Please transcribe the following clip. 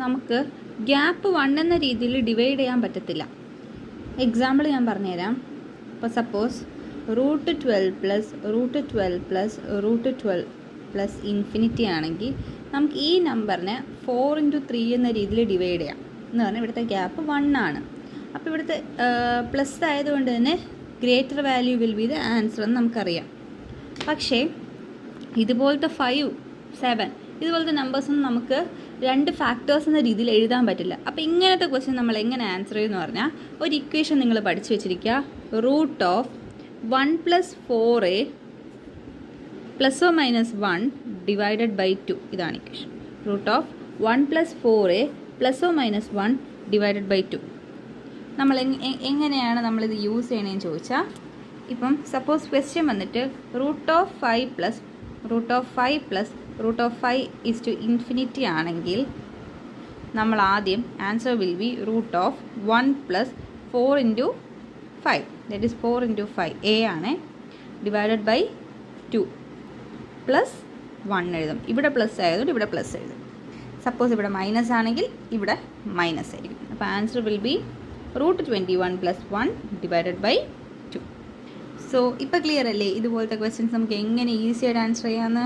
നമുക്ക് ഗ്യാപ്പ് 1 എന്ന രീതിയിൽ ഡിവൈഡ് ചെയ്യാൻ പറ്റത്തില്ല. എക്സാമ്പിൾ ഞാൻ പറഞ്ഞുതരാം. ഇപ്പോൾ സപ്പോസ് √12 + ഇൻഫിനിറ്റി ആണെങ്കിൽ നമുക്ക് ഈ നമ്പറിനെ 4 × 3 എന്ന രീതിയിൽ ഡിവൈഡ് ചെയ്യാം. എന്ന് പറഞ്ഞാൽ ഇവിടുത്തെ ഗ്യാപ്പ് 1 ആണ്. അപ്പോൾ ഇവിടുത്തെ പ്ലസ് ആയതുകൊണ്ട് തന്നെ greater value will be the answer എന്ന് നമുക്കറിയാം. പക്ഷേ ഇതുപോലത്തെ 5, 7 ഇതുപോലത്തെ നമ്പേഴ്സൊന്നും നമുക്ക് 2 ഫാക്ടേഴ്സ് എന്ന രീതിയിൽ എഴുതാൻ പറ്റില്ല. അപ്പോൾ ഇങ്ങനത്തെ ക്വസ്റ്റ്യൻ നമ്മൾ എങ്ങനെ ആൻസർ ചെയ്യുമെന്ന് പറഞ്ഞാൽ ഒരു ഇക്വേഷൻ നിങ്ങൾ പഠിച്ചു വെച്ചിരിക്കുക. √1 + 4a ± 1 ഡിവൈഡഡ് ബൈ 2. ഇതാണ് ഇക്വേഷൻ. √1 + 4a ± 1 divided by 2. നമ്മൾ എങ്ങനെയാണ് നമ്മളിത് യൂസ് ചെയ്യണമെന്ന് ചോദിച്ചാൽ, ഇപ്പം സപ്പോസ് ക്വസ്റ്റ്യൻ വന്നിട്ട് √5 ∞ ആണെങ്കിൽ നമ്മൾ ആദ്യം answer will B √1 + 4 × 5 that is 4 × 5 a ആണ് ഡിവൈഡഡ് ബൈ 2 പ്ലസ് 1 എഴുതും. ഇവിടെ പ്ലസ് ആയതുകൊണ്ട് ഇവിടെ പ്ലസ് എഴുതും. സപ്പോസ് ഇവിടെ മൈനസ് ആണെങ്കിൽ ഇവിടെ മൈനസ് ആയിരിക്കും. അപ്പോൾ answer will be √21 + 1 divided by 2. So ഇപ്പോൾ ക്ലിയർ അല്ലേ ഇതുപോലത്തെ ക്വസ്റ്റ്യൻസ് നമുക്ക് എങ്ങനെ ഈസി ആയിട്ട് ആൻസർ ചെയ്യാമെന്ന്?